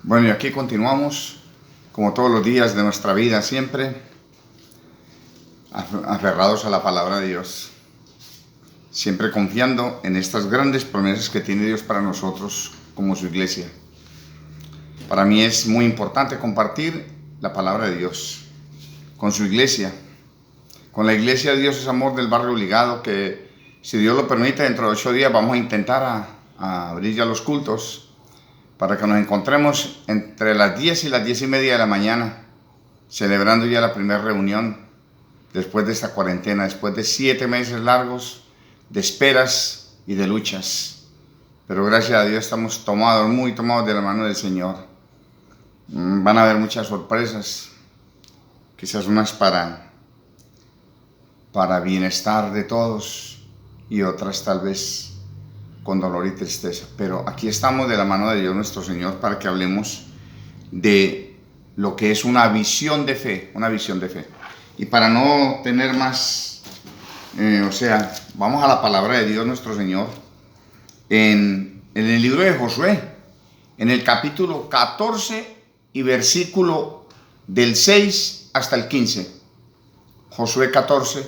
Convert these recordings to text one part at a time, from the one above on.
Bueno, y aquí continuamos, como todos los días de nuestra vida, siempre aferrados a la palabra de Dios, siempre confiando en estas grandes promesas que tiene Dios para nosotros como su iglesia. Para mí es muy importante compartir la palabra de Dios con su iglesia, con la iglesia de Dios es Amor del Barrio Obligado, que si Dios lo permite, dentro de 8 días vamos a intentar a abrir ya los cultos, para que nos encontremos entre las 10 y las 10:30 de la mañana, celebrando ya la primera reunión después de esta cuarentena, después de 7 meses largos de esperas y de luchas. Pero gracias a Dios estamos muy tomados de la mano del Señor. Van a haber muchas sorpresas, quizás unas para bienestar de todos y otras tal vez con dolor y tristeza, pero aquí estamos de la mano de Dios nuestro Señor para que hablemos de lo que es una visión de fe, Y para no tener más, vamos a la palabra de Dios nuestro Señor en el libro de Josué, en el capítulo 14 y versículo del 6 hasta el 15. Josué 14,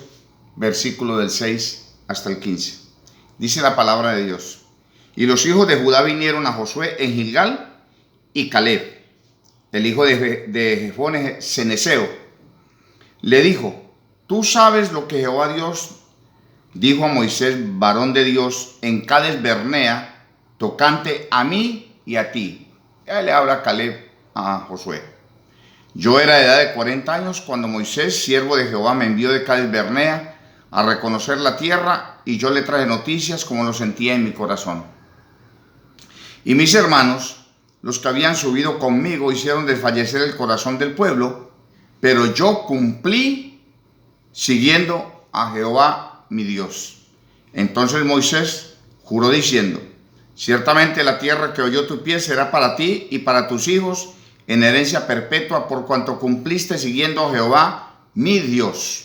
versículo del 6 hasta el 15. Dice la palabra de Dios: y los hijos de Judá vinieron a Josué en Gilgal, y Caleb, el hijo de Jefone ceneseo, le dijo: tú sabes lo que Jehová Dios dijo a Moisés, varón de Dios, en Cades Barnea, tocante a mí y a ti. Él le habla a Caleb a Josué. Yo era de edad de 40 años cuando Moisés, siervo de Jehová, me envió de Cades Barnea a reconocer la tierra, y yo le traje noticias como lo sentía en mi corazón. Y mis hermanos, los que habían subido conmigo, hicieron desfallecer el corazón del pueblo, pero yo cumplí siguiendo a Jehová mi Dios. Entonces Moisés juró diciendo: ciertamente la tierra que oyó tu pie será para ti y para tus hijos en herencia perpetua, por cuanto cumpliste siguiendo a Jehová mi Dios.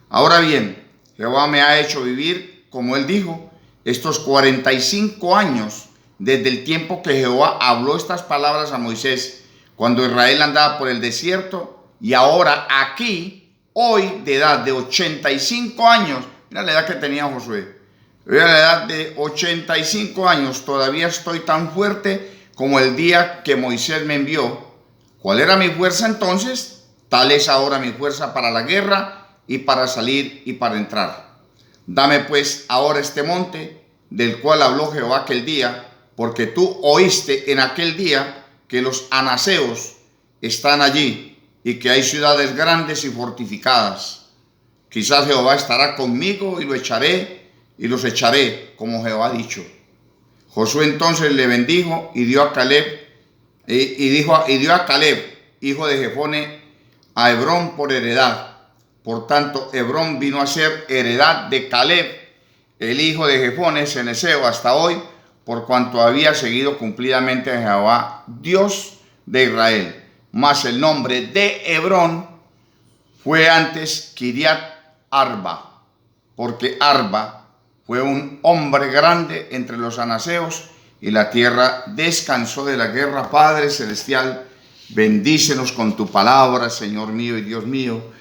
Ahora bien, Jehová me ha hecho vivir, como él dijo, estos 45 años desde el tiempo que Jehová habló estas palabras a Moisés, cuando Israel andaba por el desierto, y ahora aquí, hoy de edad de 85 años, mira la edad que tenía Josué, mira la edad de 85 años, todavía estoy tan fuerte como el día que Moisés me envió. ¿Cuál era mi fuerza entonces? Tal es ahora mi fuerza para la guerra, y para salir y para entrar. Dame pues ahora este monte del cual habló Jehová aquel día, porque tú oíste en aquel día que los anaseos están allí y que hay ciudades grandes y fortificadas. Quizás Jehová estará conmigo y los echaré, como Jehová ha dicho. Josué entonces le bendijo y dio a Caleb, dio a Caleb, hijo de Jefone, a Hebrón por heredad. Por tanto, Hebrón vino a ser heredad de Caleb, el hijo de Jefone ceneseo, hasta hoy, por cuanto había seguido cumplidamente a Jehová, Dios de Israel. Mas el nombre de Hebrón fue antes Kiriat Arba, porque Arba fue un hombre grande entre los anaseos, y la tierra descansó de la guerra. Padre celestial, bendícenos con tu palabra, Señor mío y Dios mío,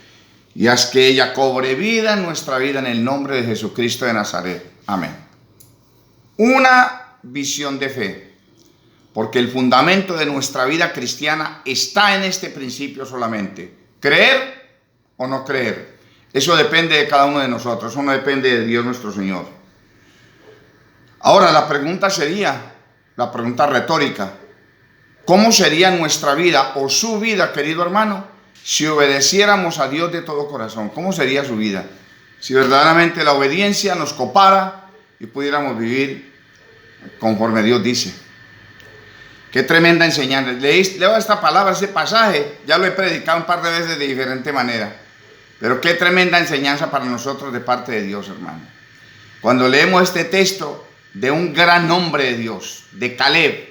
y haz que ella cobre vida en nuestra vida, en el nombre de Jesucristo de Nazaret. Amén. Una visión de fe, porque el fundamento de nuestra vida cristiana está en este principio solamente: creer o no creer. Eso depende de cada uno de nosotros, eso no depende de Dios nuestro Señor. Ahora la pregunta retórica: ¿cómo sería nuestra vida o su vida, querido hermano, si obedeciéramos a Dios de todo corazón? ¿Cómo sería su vida? Si verdaderamente la obediencia nos copara y pudiéramos vivir conforme Dios dice. Qué tremenda enseñanza. Leo esta palabra, ese pasaje, ya lo he predicado un par de veces de diferente manera, pero qué tremenda enseñanza para nosotros de parte de Dios, hermano. Cuando leemos este texto de un gran hombre de Dios, de Caleb,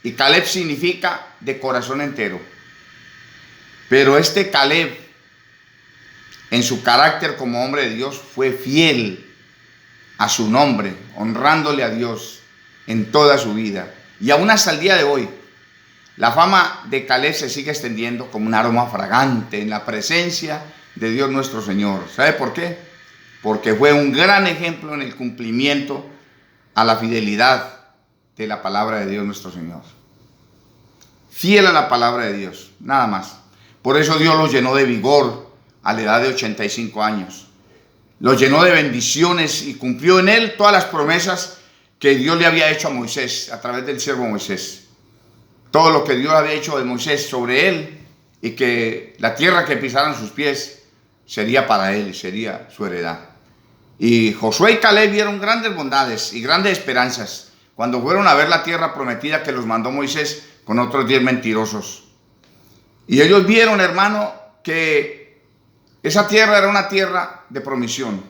y Caleb significa de corazón entero. Pero este Caleb, en su carácter como hombre de Dios, fue fiel a su nombre, honrándole a Dios en toda su vida. Y aún hasta el día de hoy, La fama de Caleb se sigue extendiendo como un aroma fragante en la presencia de Dios nuestro Señor. ¿Sabe por qué? Porque fue un gran ejemplo en el cumplimiento a la fidelidad de la palabra de Dios nuestro Señor. Fiel a la palabra de Dios, nada más. Por eso Dios los llenó de vigor a la edad de 85 años. Los llenó de bendiciones y cumplió en él todas las promesas que Dios le había hecho a Moisés a través del siervo Moisés. Todo lo que Dios había hecho de Moisés sobre él, y que la tierra que pisaran sus pies sería para él, sería su heredad. Y Josué y Caleb vieron grandes bondades y grandes esperanzas cuando fueron a ver la tierra prometida que los mandó Moisés con otros 10 mentirosos. Y ellos vieron, hermano, que esa tierra era una tierra de promisión.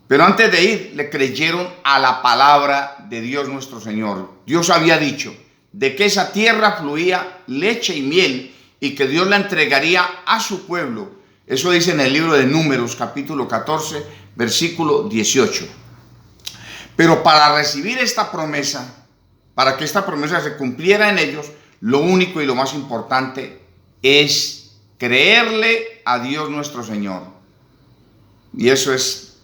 Pero antes de ir, le creyeron a la palabra de Dios nuestro Señor. Dios había dicho de que esa tierra fluía leche y miel y que Dios la entregaría a su pueblo. Eso dice en el libro de Números, capítulo 14, versículo 18. Pero para recibir esta promesa, para que esta promesa se cumpliera en ellos, lo único y lo más importante es creerle a Dios nuestro Señor. Y eso es,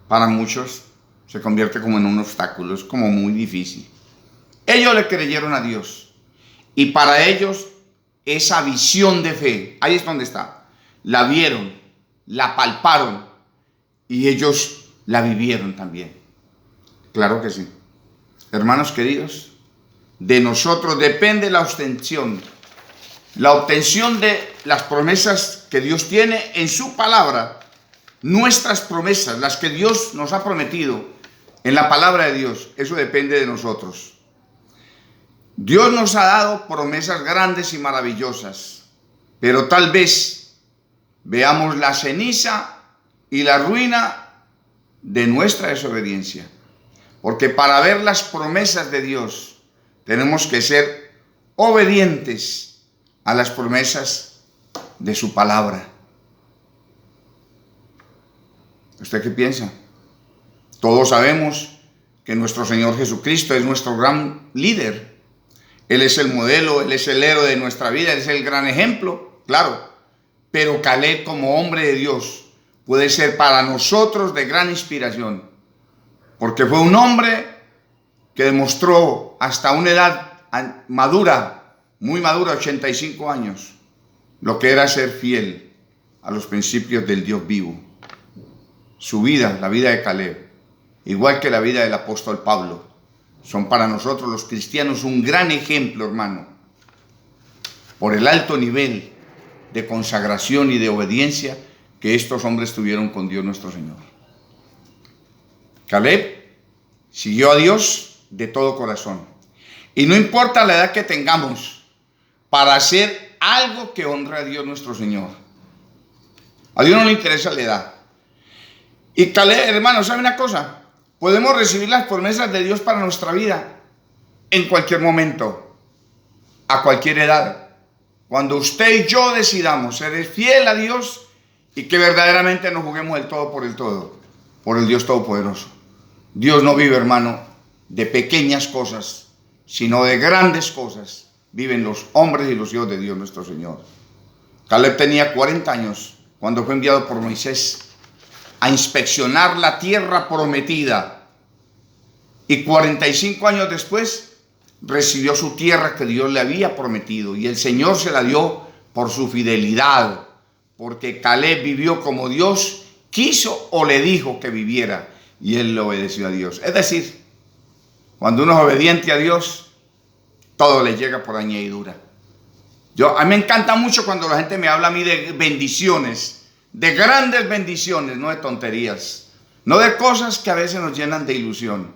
para muchos, se convierte como en un obstáculo, es como muy difícil. Ellos le creyeron a Dios, y para ellos esa visión de fe, ahí es donde está, la vieron, la palparon, y ellos la vivieron también. Claro que sí. Hermanos queridos, de nosotros depende la obtención de las promesas que Dios tiene en su palabra. Nuestras promesas, las que Dios nos ha prometido en la palabra de Dios, eso depende de nosotros. Dios nos ha dado promesas grandes y maravillosas, pero tal vez veamos la ceniza y la ruina de nuestra desobediencia. Porque para ver las promesas de Dios tenemos que ser obedientes a las promesas de su palabra. ¿Usted qué piensa? Todos sabemos que nuestro Señor Jesucristo es nuestro gran líder. Él es el modelo, Él es el héroe de nuestra vida, Él es el gran ejemplo, claro. Pero Caleb, como hombre de Dios, puede ser para nosotros de gran inspiración. Porque fue un hombre que demostró hasta una edad madura, muy madura, 85 años, lo que era ser fiel a los principios del Dios vivo. Su vida, la vida de Caleb, igual que la vida del apóstol Pablo, son para nosotros los cristianos un gran ejemplo, hermano, por el alto nivel de consagración y de obediencia que estos hombres tuvieron con Dios nuestro Señor. Caleb siguió a Dios de todo corazón. Y no importa la edad que tengamos, para hacer algo que honre a Dios nuestro Señor. A Dios no le interesa la edad. Y Caleb, hermano, ¿sabe una cosa? Podemos recibir las promesas de Dios para nuestra vida en cualquier momento, a cualquier edad. Cuando usted y yo decidamos ser fiel a Dios y que verdaderamente nos juguemos el todo, por el Dios Todopoderoso. Dios no vive, hermano, de pequeñas cosas, sino de grandes cosas. Viven los hombres y los hijos de Dios nuestro Señor. Caleb tenía 40 años cuando fue enviado por Moisés a inspeccionar la tierra prometida. Y 45 años después recibió su tierra que Dios le había prometido. Y el Señor se la dio por su fidelidad, porque Caleb vivió como Dios quiso o le dijo que viviera. Y él le obedeció a Dios. Es decir, cuando uno es obediente a Dios, todo le llega por añadidura. A mí me encanta mucho cuando la gente me habla a mí de bendiciones, de grandes bendiciones, no de tonterías, no de cosas que a veces nos llenan de ilusión,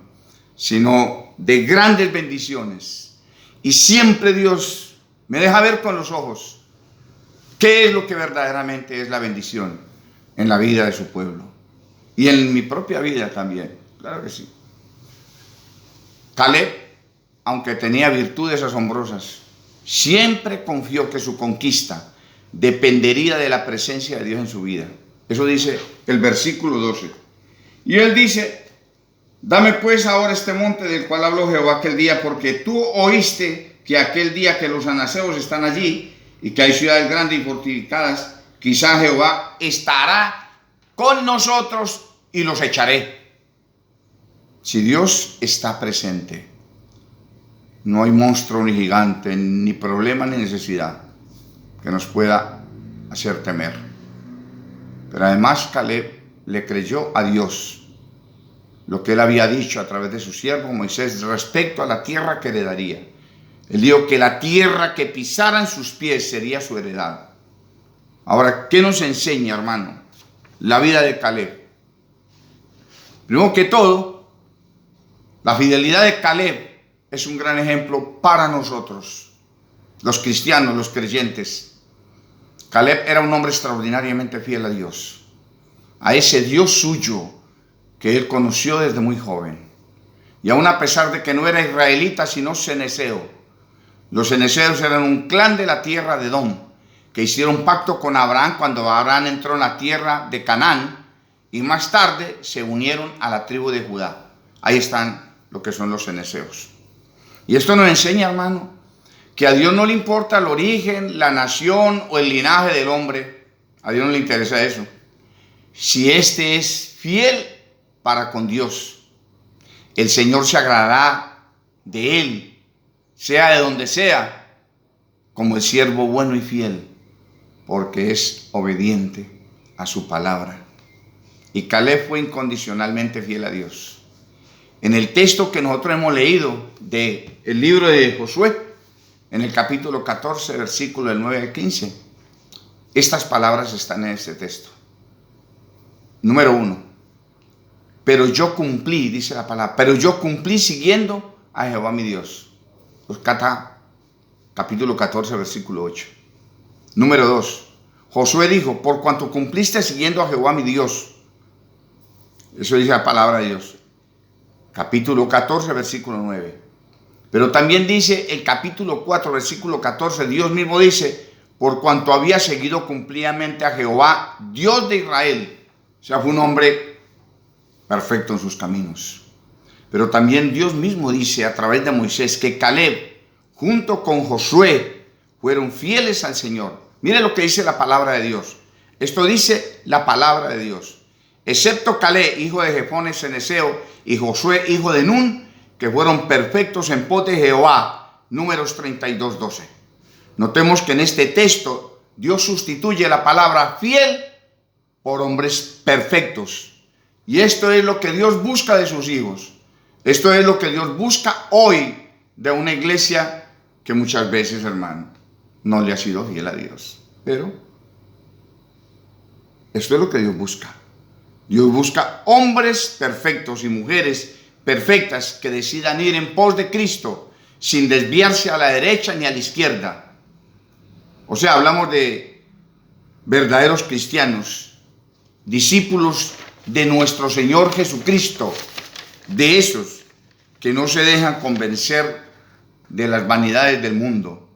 sino de grandes bendiciones. Y siempre Dios me deja ver con los ojos qué es lo que verdaderamente es la bendición en la vida de su pueblo. Y en mi propia vida también, claro que sí. Caleb, aunque tenía virtudes asombrosas, siempre confió que su conquista dependería de la presencia de Dios en su vida. Eso dice el versículo 12. Y él dice: dame pues ahora este monte del cual habló Jehová aquel día, porque tú oíste que aquel día que los anaseos están allí y que hay ciudades grandes y fortificadas, quizá Jehová estará con nosotros y los echaré. Si Dios está presente, no hay monstruo ni gigante, ni problema ni necesidad que nos pueda hacer temer. Pero además Caleb le creyó a Dios lo que él había dicho a través de su siervo Moisés respecto a la tierra que heredaría. Él dijo que la tierra que pisaran sus pies sería su heredad. Ahora, ¿qué nos enseña, hermano, la vida de Caleb? Primero que todo, la fidelidad de Caleb es un gran ejemplo para nosotros, los cristianos, los creyentes. Caleb era un hombre extraordinariamente fiel a Dios, a ese Dios suyo que él conoció desde muy joven. Y aún a pesar de que no era israelita, sino cenezeo. Los cenezeos eran un clan de la tierra de Edom, que hicieron pacto con Abraham cuando Abraham entró en la tierra de Canaán, y más tarde se unieron a la tribu de Judá. Ahí están lo que son los cenezeos. Y esto nos enseña, hermano, que a Dios no le importa el origen, la nación o el linaje del hombre. A Dios no le interesa eso. Si éste es fiel para con Dios, el Señor se agradará de él, sea de donde sea, como el siervo bueno y fiel, porque es obediente a su palabra. Y Caleb fue incondicionalmente fiel a Dios. En el texto que nosotros hemos leído del libro de Josué, en el capítulo 14, versículo del 9 al 15, estas palabras están en este texto. Número 1. Pero yo cumplí, dice la palabra, pero yo cumplí siguiendo a Jehová mi Dios. Capítulo 14, versículo 8. Número 2. Josué dijo, por cuanto cumpliste siguiendo a Jehová mi Dios. Eso dice la palabra de Dios. Capítulo 14, versículo 9. Pero también dice el capítulo 4, versículo 14, Dios mismo dice, por cuanto había seguido cumplidamente a Jehová, Dios de Israel. O sea, fue un hombre perfecto en sus caminos. Pero también Dios mismo dice a través de Moisés que Caleb, junto con Josué, fueron fieles al Señor. Mire lo que dice la palabra de Dios. Esto dice la palabra de Dios. Excepto Caleb, hijo de Jefone cenezeo, y Josué, hijo de Nun, que fueron perfectos en pos de Jehová. Números 32, 12. Notemos que en este texto Dios sustituye la palabra fiel por hombres perfectos. Y esto es lo que Dios busca de sus hijos. Esto es lo que Dios busca hoy de una iglesia que muchas veces, hermano, no le ha sido fiel a Dios. Pero esto es lo que Dios busca. Dios busca hombres perfectos y mujeres perfectas que decidan ir en pos de Cristo sin desviarse a la derecha ni a la izquierda. O sea, hablamos de verdaderos cristianos, discípulos de nuestro Señor Jesucristo, de esos que no se dejan convencer de las vanidades del mundo,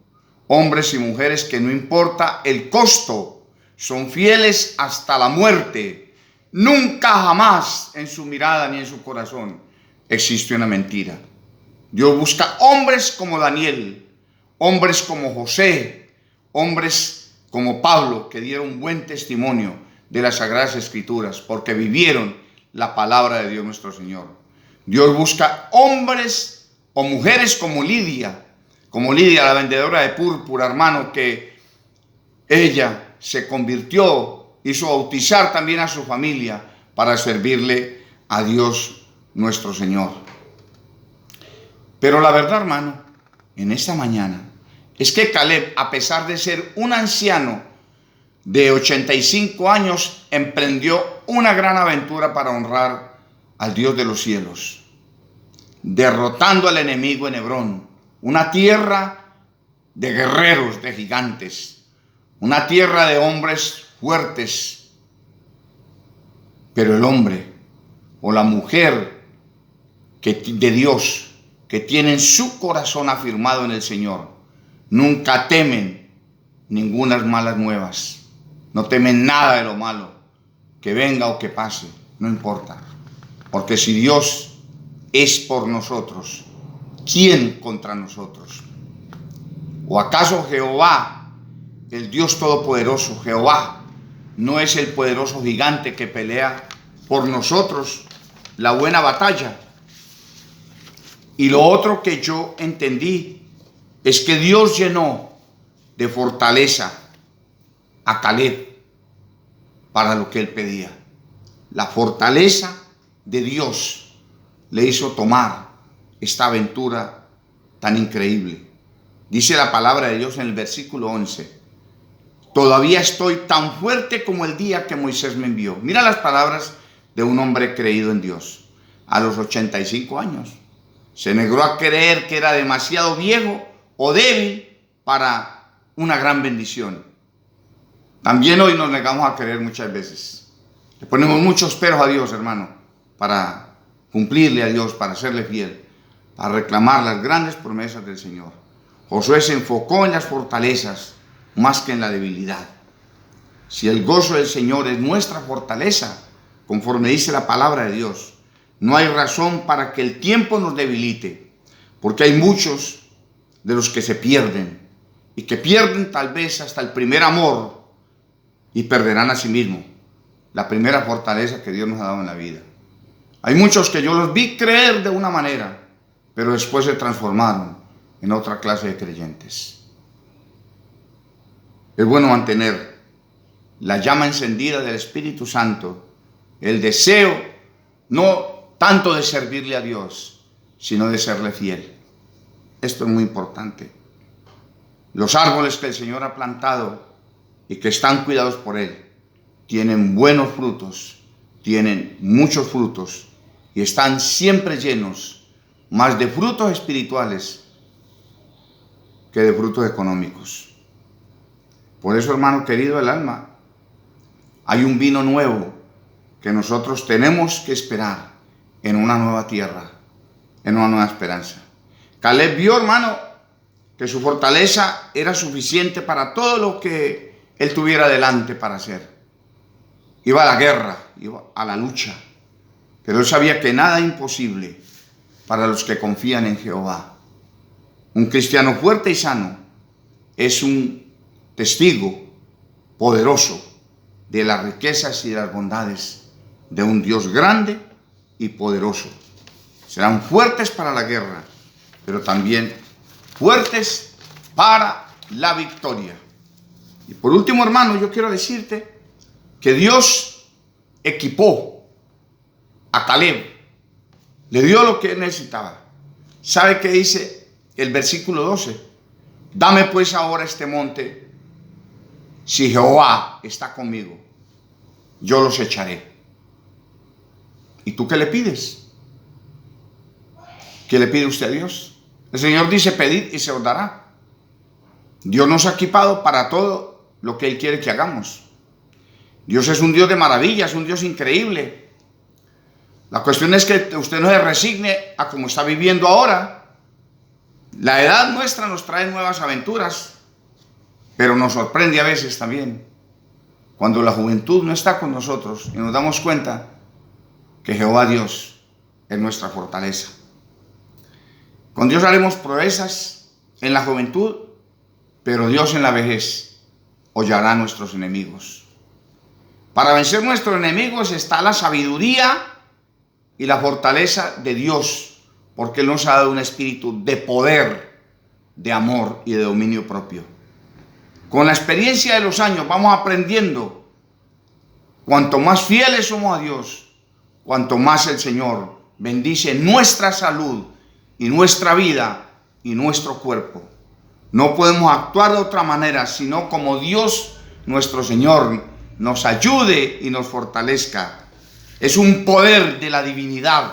hombres y mujeres que no importa el costo, son fieles hasta la muerte. Nunca jamás en su mirada ni en su corazón existe una mentira. Dios busca hombres como Daniel, hombres como José, hombres como Pablo, que dieron buen testimonio de las Sagradas Escrituras, porque vivieron la palabra de Dios nuestro Señor. Dios busca hombres o mujeres como Lidia, la vendedora de púrpura, hermano, que ella se convirtió, hizo bautizar también a su familia para servirle a Dios nuestro Señor. Pero la verdad, hermano, en esta mañana, es que Caleb, a pesar de ser un anciano de 85 años, emprendió una gran aventura para honrar al Dios de los cielos, derrotando al enemigo en Hebrón, una tierra de guerreros, de gigantes, una tierra de hombres fuertes. Pero el hombre o la mujer de Dios, que tienen su corazón afirmado en el Señor, nunca temen ninguna malas nuevas. No temen nada de lo malo, que venga o que pase, no importa. Porque si Dios es por nosotros, ¿quién contra nosotros? ¿O acaso Jehová, el Dios Todopoderoso, Jehová, no es el poderoso gigante que pelea por nosotros la buena batalla? Y lo otro que yo entendí es que Dios llenó de fortaleza a Caleb para lo que él pedía. La fortaleza de Dios le hizo tomar esta aventura tan increíble. Dice la palabra de Dios en el versículo 11: todavía estoy tan fuerte como el día que Moisés me envió. Mira las palabras de un hombre creído en Dios. A los 85 años se negó a creer que era demasiado viejo o débil para una gran bendición. También hoy nos negamos a creer muchas veces. Le ponemos muchos peros a Dios, hermano, para cumplirle a Dios, para serle fiel, para reclamar las grandes promesas del Señor. Josué se enfocó en las fortalezas más que en la debilidad. Si el gozo del Señor es nuestra fortaleza, conforme dice la palabra de Dios, no hay razón para que el tiempo nos debilite, porque hay muchos de los que se pierden y que pierden tal vez hasta el primer amor y perderán a sí mismos la primera fortaleza que Dios nos ha dado en la vida. Hay muchos que yo los vi creer de una manera, pero después se transformaron en otra clase de creyentes. Es bueno mantener la llama encendida del Espíritu Santo, el deseo no tanto de servirle a Dios, sino de serle fiel. Esto es muy importante. Los árboles que el Señor ha plantado y que están cuidados por Él, tienen buenos frutos, tienen muchos frutos y están siempre llenos más de frutos espirituales que de frutos económicos. Por eso, hermano querido del alma, hay un vino nuevo que nosotros tenemos que esperar en una nueva tierra, en una nueva esperanza. Caleb vio, hermano, que su fortaleza era suficiente para todo lo que él tuviera delante para hacer. Iba a la guerra, iba a la lucha, pero él sabía que nada es imposible para los que confían en Jehová. Un cristiano fuerte y sano es un testigo poderoso de las riquezas y de las bondades de un Dios grande y poderoso. Serán fuertes para la guerra, pero también fuertes para la victoria. Y por último, hermano, yo quiero decirte que Dios equipó a Caleb, le dio lo que él necesitaba. ¿Sabe qué dice el versículo 12? Dame pues ahora este monte, si Jehová está conmigo, yo los echaré. ¿Y tú qué le pides? ¿Qué le pide usted a Dios? El Señor dice: pedid y se os dará. Dios nos ha equipado para todo lo que Él quiere que hagamos. Dios es un Dios de maravillas, un Dios increíble. La cuestión es que usted no se resigne a como está viviendo ahora. La edad nuestra nos trae nuevas aventuras, pero nos sorprende a veces también cuando la juventud no está con nosotros y nos damos cuenta que Jehová Dios es nuestra fortaleza. Con Dios haremos proezas en la juventud, pero Dios en la vejez hollará a nuestros enemigos. Para vencer nuestros enemigos está la sabiduría y la fortaleza de Dios, porque Él nos ha dado un espíritu de poder, de amor y de dominio propio. Con la experiencia de los años vamos aprendiendo cuanto más fieles somos a Dios, cuanto más el Señor bendice nuestra salud y nuestra vida y nuestro cuerpo. No podemos actuar de otra manera, sino como Dios, nuestro Señor, nos ayude y nos fortalezca. Es un poder de la divinidad.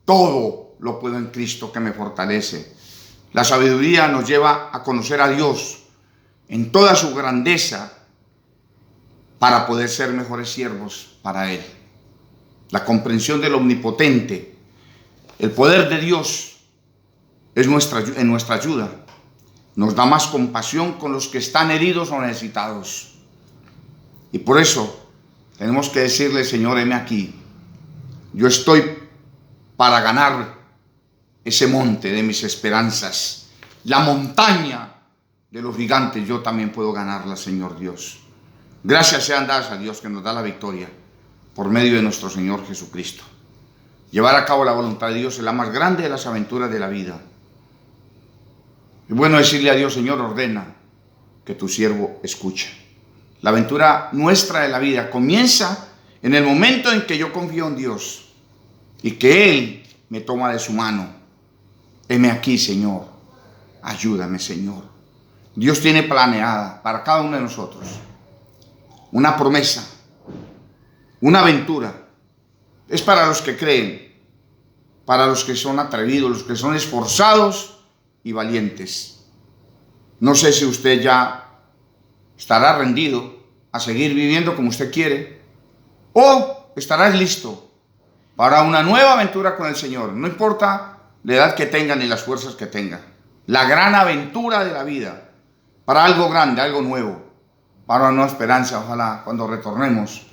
Todo lo puedo en Cristo que me fortalece. La sabiduría nos lleva a conocer a Dios en toda su grandeza para poder ser mejores siervos para Él. La comprensión del omnipotente, el poder de Dios es en nuestra ayuda. Nos da más compasión con los que están heridos o necesitados. Y por eso tenemos que decirle: Señor, heme aquí. Yo estoy para ganar ese monte de mis esperanzas, la montaña de los gigantes yo también puedo ganarla, Señor Dios. Gracias sean dadas a Dios que nos da la victoria por medio de nuestro Señor Jesucristo. Llevar a cabo la voluntad de Dios es la más grande de las aventuras de la vida. Es bueno decirle a Dios: Señor, ordena que tu siervo escuche. La aventura nuestra de la vida comienza en el momento en que yo confío en Dios y que Él me toma de su mano. Heme aquí, Señor. Ayúdame, Señor. Dios tiene planeada para cada uno de nosotros una promesa, una aventura. Es para los que creen, para los que son atrevidos, los que son esforzados y valientes. No sé si usted ya estará rendido a seguir viviendo como usted quiere, o estará listo para una nueva aventura con el Señor. No importa la edad que tenga ni las fuerzas que tenga. La gran aventura de la vida, para algo grande, algo nuevo, para una nueva esperanza. Ojalá cuando retornemos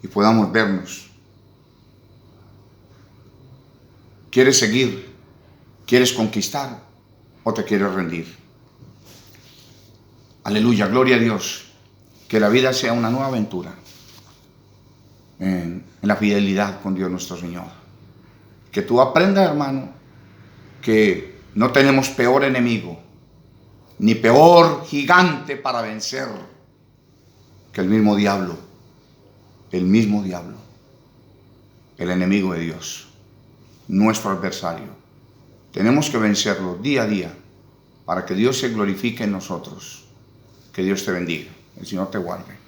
y podamos vernos. ¿Quieres seguir? ¿Quieres conquistar? ¿O te quieres rendir? Aleluya, gloria a Dios. Que la vida sea una nueva aventura en la fidelidad con Dios nuestro Señor. Que tú aprendas, hermano, que no tenemos peor enemigo, ni peor gigante para vencer que el mismo diablo, el enemigo de Dios, nuestro adversario. Tenemos que vencerlo día a día para que Dios se glorifique en nosotros. Que Dios te bendiga. El Señor te guarde.